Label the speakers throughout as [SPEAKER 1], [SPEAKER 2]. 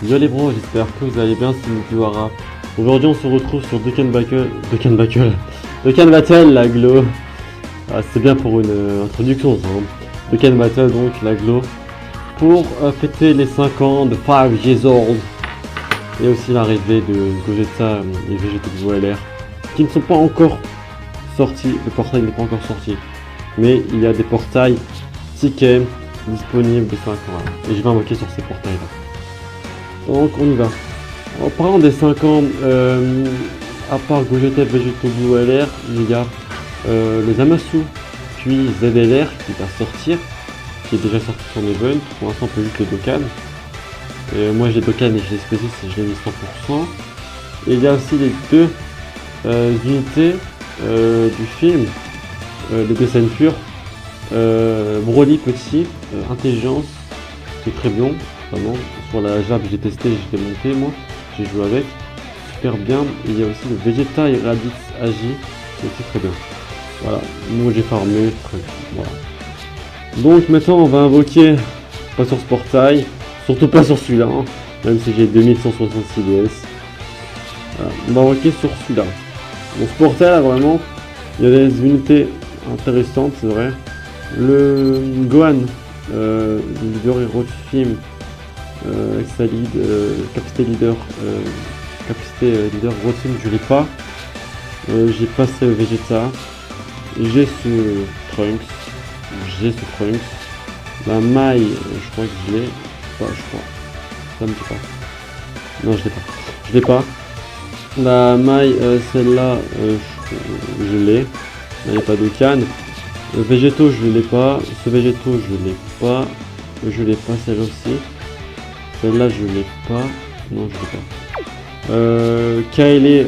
[SPEAKER 1] Yo les bros, j'espère que vous allez bien, c'est Mukiwara. Aujourd'hui on se retrouve sur Dokkan Battle, la Glo. Ah, c'est bien pour une introduction ça, hein. Dokkan Battle donc, la Glo. Pour fêter les 5 ans de 5 Years Old. Et aussi l'arrivée de Gogeta et Vegeta de VLR. Qui ne sont pas encore sortis, le portail n'est pas encore sorti. Mais il y a des portails tickets disponibles de 5 ans. Voilà. Et je vais invoquer sur ces portails là. Donc on y va. En parlant des 5 ans, à part Gogeta, Vegeta, LR, il y a le Zamasu, puis ZLR qui va sortir, qui est déjà sorti son event. Pour l'instant on peut juste le Dokkan. Moi j'ai Dokkan et j'ai SPC si je l'ai mis 100%. Et il y a aussi les deux unités du film, le dessin pur. Broly petit, intelligence, c'est très bon. Vraiment. Sur la Jab j'ai testé, j'ai monté moi, j'ai joué avec, super bien. Et il y a aussi le Vegeta et Raditz Agi, c'est aussi très bien. Voilà, moi j'ai farmé, très bien. Voilà. Donc maintenant on va invoquer, pas sur ce portail, surtout pas sur celui-là, hein, même si j'ai 2166 DS. Voilà. On va invoquer sur celui-là. Dans ce portail là vraiment, il y a des unités intéressantes, c'est vrai. Le Gohan, leader héros de film. Capacité leader Rotten, je l'ai pas. J'ai passé le Vegeta. J'ai ce Trunks. La maille, je crois que je l'ai. Pas, je crois. Ça me dit pas. Non, je l'ai pas. Je l'ai pas. La maille, celle-là, je l'ai. Là, il n'y a pas de canne. Végéto, je l'ai pas. Ce Végéto, je l'ai pas. Je l'ai pas, celle aussi. Celle-là je l'ai pas. Non je l'ai pas. Kaele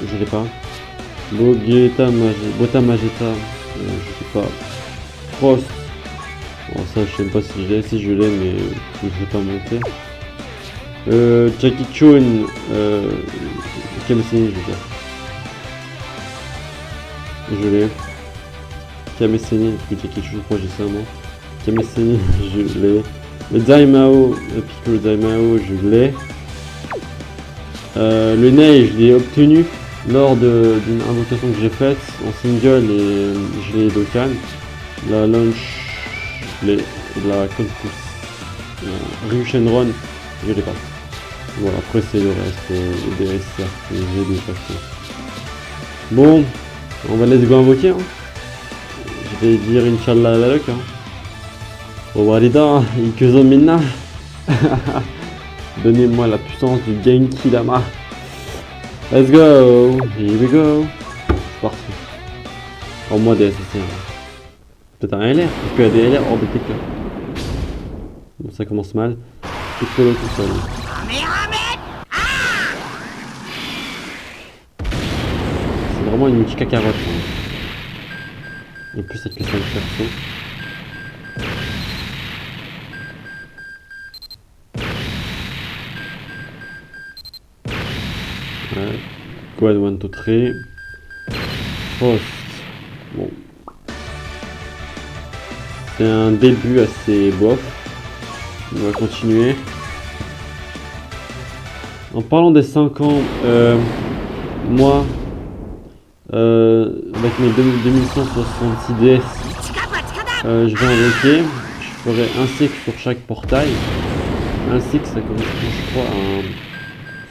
[SPEAKER 1] je l'ai pas. Bota Mageta je sais pas. Frost. Bon ça je sais pas si je l'ai. Si je l'ai mais je vais pas monter. Jackie Chun Kameseni je veux dire. Je l'ai. Kameseni, Jackie Chun je crois que j'ai ça moi. Kameseni je l'ai. Le Daimao, le Piccolo Daimao, je l'ai. Le Nei, je l'ai obtenu lors d'une invocation que j'ai faite en single et je l'ai Dokkan. La Launch, je l'ai. La Concours, Ryu Shenron, je l'ai pas. Voilà, après c'est le reste, les DS que j'ai déjà fait. Bon, on va let's go invoquer. Hein. Je vais dire Inch'Allah la luck. Hein. Owarida, Ikuzo Minna. Donnez-moi la puissance du Genki Dama. Let's go. Here we go. C'est parti. En moi DS aussi. Hein. Peut-être un LR. Parce qu'il y a des LR hors de Piccolo. Bon, ça commence mal. Piccolo tout seul. C'est vraiment une petite cacarotte. Hein. En plus, avec les 5 persos. Ouais. Gohan 1, 2, 3. Frost. Bon. C'est un début assez bof. On va continuer. En parlant des 5 ans, moi, avec mes 2166 DS, je vais invoquer. Je ferai un cycle sur chaque portail. Un cycle, ça commence, je crois, à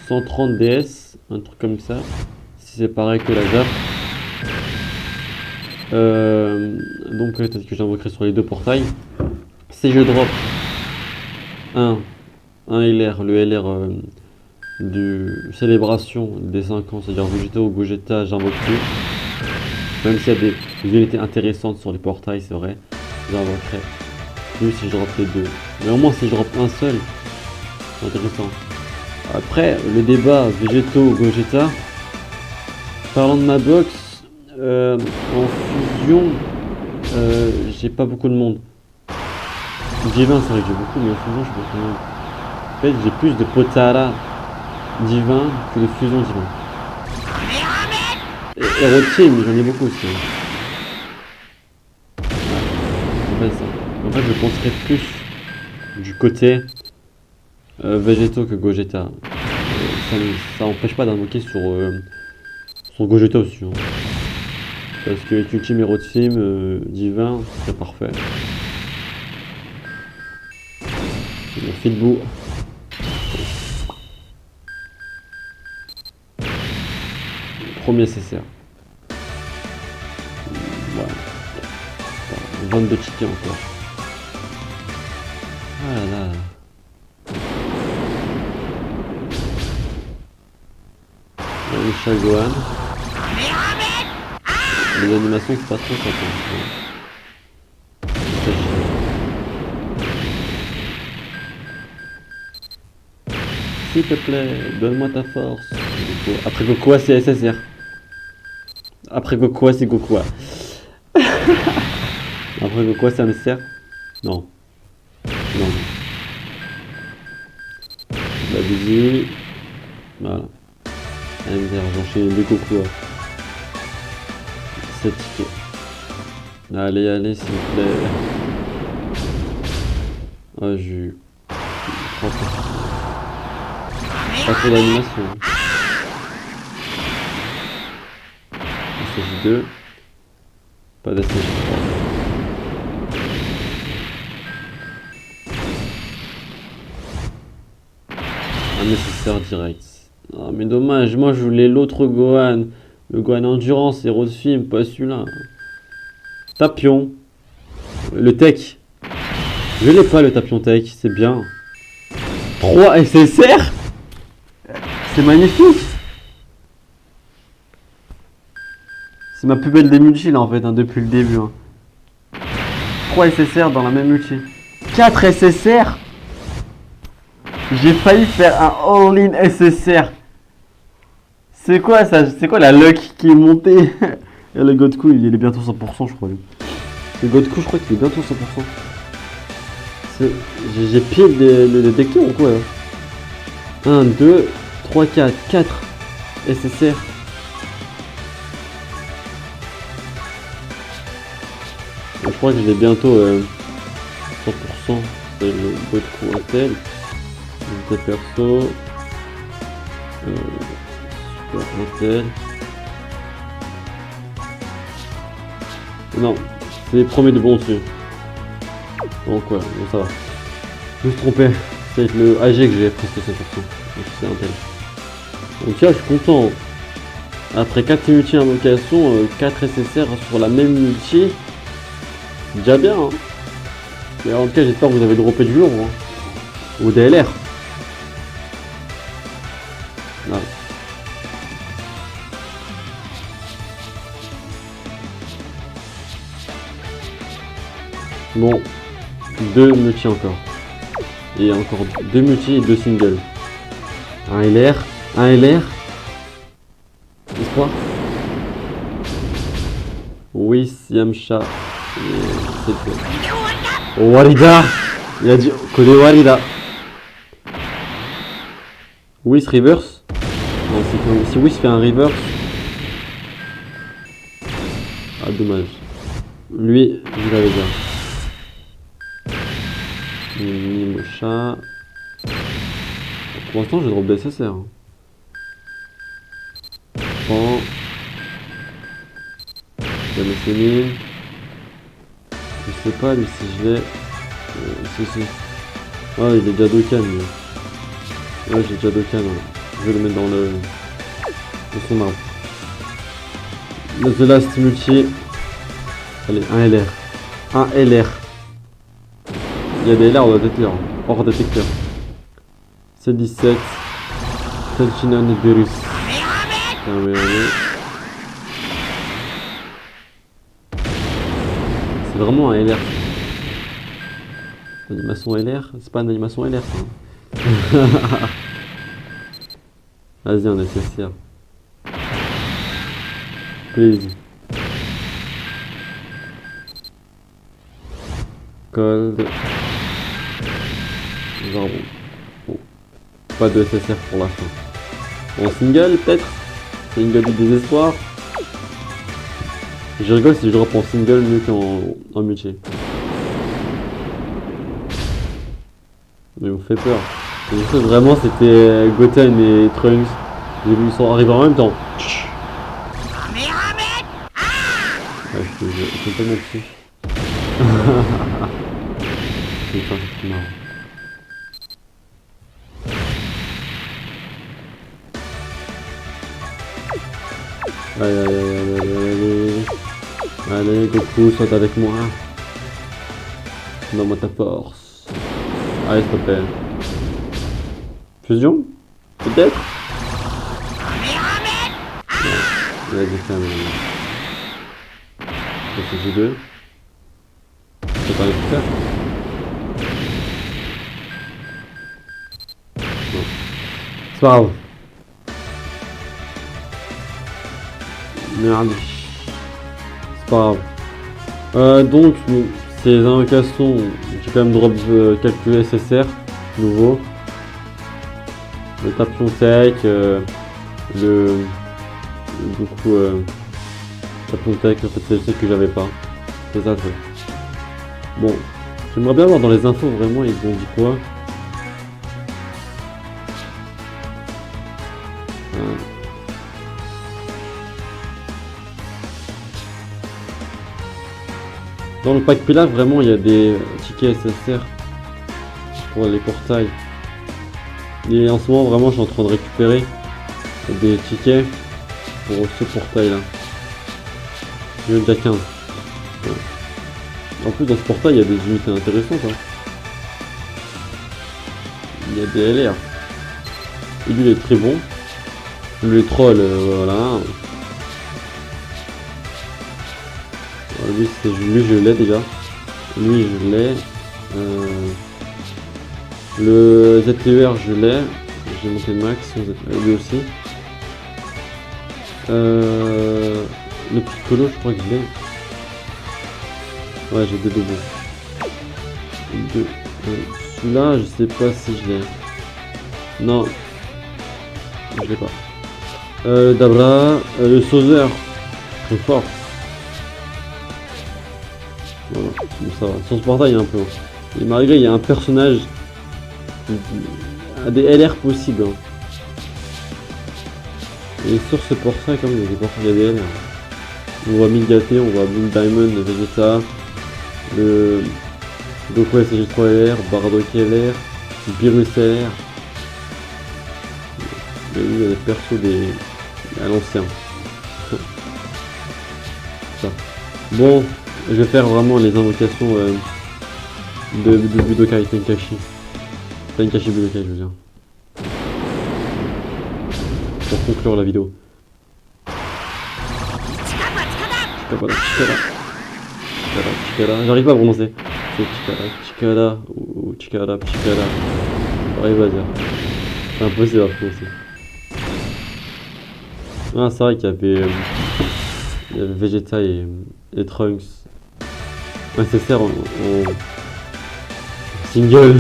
[SPEAKER 1] 130 DS, un truc comme ça. Si c'est pareil que la ZAP. Donc peut-être que j'invoquerai sur les deux portails. Si je drop un LR, le LR du célébration des 5 ans, c'est-à-dire Vegeta ou Gogeta, j'invoque plus. Même s'il y a des unités intéressantes sur les portails, c'est vrai, j'invoquerai plus si je drop les deux. Mais au moins si je drop un seul, c'est intéressant. Après, le débat Végéto ou Gogeta. Parlant de ma box, en fusion, j'ai pas beaucoup de monde. G20, c'est vrai que j'ai beaucoup, mais en fusion, j'ai beaucoup de monde. En fait, j'ai plus de Potara divin que de fusion divin. Et Hero Team, j'en ai beaucoup aussi. Ouais, en fait, ça. En fait, je penserais plus du côté végétaux que Gogeta. Ça n'empêche pas d'invoquer sur Gogeta aussi. Hein. Parce que avec Ultime Hero Team divin, c'est parfait. Mon Filbou. Premier CCR. Voilà. 22 tickets encore. Ah là là. Michel Gohan. Les animations c'est pas trop ça. S'il te plaît, donne-moi ta force. Après Goku, c'est SSR. Après Goku, c'est Goku. Après Goku, c'est un SSR. Non. Non. La busy. Voilà. J'enchaîne les Goku. 7 tickets. Allez, allez, s'il vous plaît. Oh, j'ai eu. Pas trop d'animation. SSJ2. Pas d'SSJ3. Un nécessaire direct. Ah, mais dommage, moi je voulais l'autre Gohan. Le Gohan Endurance, héros de film, pas celui-là. Tapion. Le tech. Je l'ai pas le Tapion tech, c'est bien. 3 SSR. C'est magnifique. C'est ma plus belle des multis là en fait, hein, depuis le début. Hein. 3 SSR dans la même multi. 4 SSR. J'ai failli faire un all-in SSR. C'est quoi ça? C'est quoi la luck qui est montée? Et le Godku il est bientôt 100% je crois. Lui. Le Godku je crois qu'il est bientôt 100%. J'ai pile le détecteur ou quoi là? 1, 2, 3, 4, 4 SSR. Je crois que je l'ai bientôt 100%. C'est le Godku Intel. Des perso. Super Intel. Non, c'est les premiers de bon dessus. Donc ouais, bon ça va. Je me suis trompé. C'est avec le AG que j'ai presque 100%. Donc c'est Intel. Donc là je suis content. Après 4 multi invocation, 4 SSR sur la même multi. C'est déjà bien hein. Mais en tout cas j'espère que vous avez droppé du lourd hein. Au DLR. Voilà. Bon, 2 multi encore. Et encore 2 multi et 2 singles. Un LR, un LR. Espoir. Oui, Yamcha. C'est tout. Warida. Il a dit Kode Warida. Whis reverse. Non, si Whis fait un reverse. Ah, dommage. Lui, je l'avais déjà. Mocha. Pour l'instant, j'ai drop DSSR. Hein. Prends. Je sais pas lui si je l'ai. Si. Ah, il est déjà Dokkan lui. Ouais, j'ai déjà Dokkan. Hein. Je vais le mettre dans son arbre. Le The Last Multi. Allez, un LR. Un LR. Il y a des LR hors détecteur. Hors détecteur. C17. Tenchina Nigerus. C'est vraiment un LR. Animation LR? C'est pas une animation LR ça. Vas-y, on est nécessaire. Please. Cold. Genre bon. Pas de SSR pour la fin. En single peut-être? Single du désespoir. Je rigole si je drop en single mieux qu'en multi. Mais on fait peur. J'ai cru vraiment c'était Goten et Trunks. Ils sont arrivés en même temps. Ouais, je suis pas là-dessus. Putain, c'est trop marrant. Allez, allez, allez, allez, allez. Allez, Goku, saute avec moi. Donne-moi ta force. Allez, s'il te plaît. Fusion? Peut-être? Il a dit ça, mais... C'est G2. C'est pas nécessaire. Non. C'est pas grave. Merde. C'est pas grave. Donc, ces invocations, j'ai quand même drop quelques SSR nouveaux. Le tapion sec, beaucoup tapion sec, en fait c'est le que j'avais pas. C'est ça le truc. Bon, j'aimerais bien voir dans les infos vraiment ils ont dit quoi. Dans le pack Pilaf, vraiment, il y a des tickets SSR pour les portails. Et en ce moment, vraiment, je suis en train de récupérer des tickets pour ce portail-là. Il y en a déjà 15. Ouais. En plus, dans ce portail, il y a des unités intéressantes. Hein. Il y a des LR. Et lui, il est très bon. Le troll, voilà. Lui, je l'ai déjà. Lui, je l'ai. Le ZTER, je l'ai. J'ai monté le max. Lui aussi. Le Piccolo, je crois que je l'ai. Ouais, j'ai deux doubles. Celui-là, je sais pas si je l'ai. Non. Je l'ai pas. Dabra. Le Sauzer. Très fort. Voilà, bon, ça va. Sur ce portail, il y a un peu. Et malgré, il y a un personnage qui a des LR possibles. Hein. Et sur ce portail, quand même, il y a des LR. On voit Milgaté, on voit Blue Diamond, Vegeta, le Goku SG3LR, Bardock LR, Beerus LR. Et lui, il y a des persos à l'ancien. Ça. Bon. Je vais faire vraiment les invocations de Budokai Tenkachi. Tenkachi Budokai, je veux dire. Pour conclure la vidéo. Chikara. J'arrive pas à prononcer. C'est Chikara ou Chikara. J'arrive à dire. C'est impossible à prononcer. Ah, c'est vrai qu'il y avait Vegeta et Trunks. SSR en single.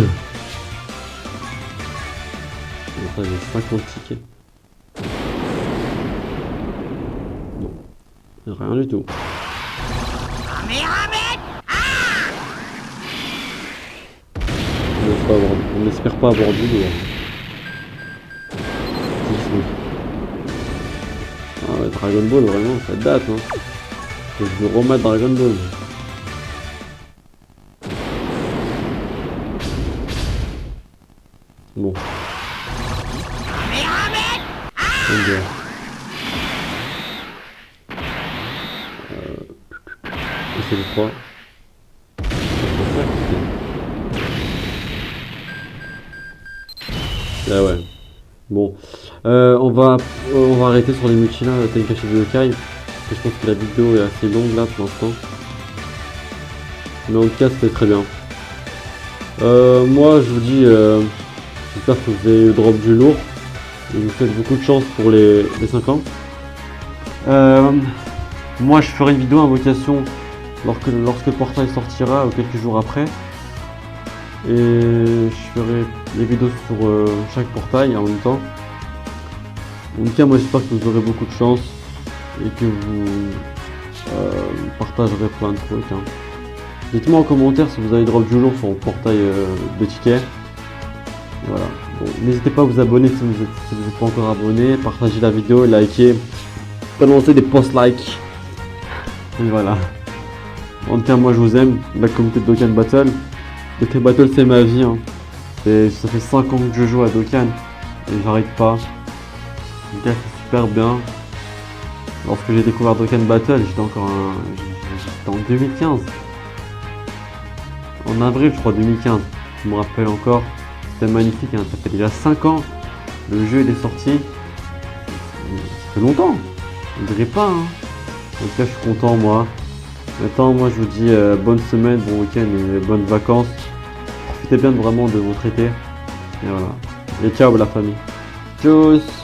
[SPEAKER 1] Ça, j'ai 50 tickets. Non. Rien du tout. On n'espère pas avoir du lourd. Ah ouais, Dragon Ball, vraiment, ça date. Hein. Je veux remettre Dragon Ball. Bon. C'est le 3. Ah ouais. Bon. On va arrêter sur les multi là, Tenkachi Budokai. Parce que je pense que la vidéo est assez longue là pour l'instant. Mais en tout cas, c'était très bien. Moi, je vous dis, j'espère que vous avez drop du lourd. Et je vous souhaite beaucoup de chance pour les 5 ans. Moi, je ferai une vidéo invocation lorsque le portail sortira ou quelques jours après. Et je ferai des vidéos sur chaque portail en même temps. En tout cas, moi, j'espère que vous aurez beaucoup de chance et que vous partagerez plein de trucs. Hein. Dites-moi en commentaire si vous avez drop du lourd sur le portail de tickets. Voilà. Bon, n'hésitez pas à vous abonner si vous n'êtes pas encore abonné, partagez la vidéo, likez, balancez des posts like. Et voilà. En tout cas, moi je vous aime, la communauté de Dokkan Battle. Dokkan Battle c'est ma vie. Hein. Ça fait 5 ans que je joue à Dokkan et j'arrête pas. En tout cas, c'est super bien. Lorsque j'ai découvert Dokkan Battle, j'étais en 2015. En avril, je crois, 2015. Je me rappelle encore. C'était magnifique, hein. Ça fait déjà 5 ans. Le jeu il est sorti. Ça fait longtemps. On dirait pas. Hein. En tout cas, je suis content, moi. Maintenant, moi, je vous dis bonne semaine, bon week-end et bonnes vacances. Profitez bien vraiment de votre été. Et voilà. Et ciao, la famille. Tchuss.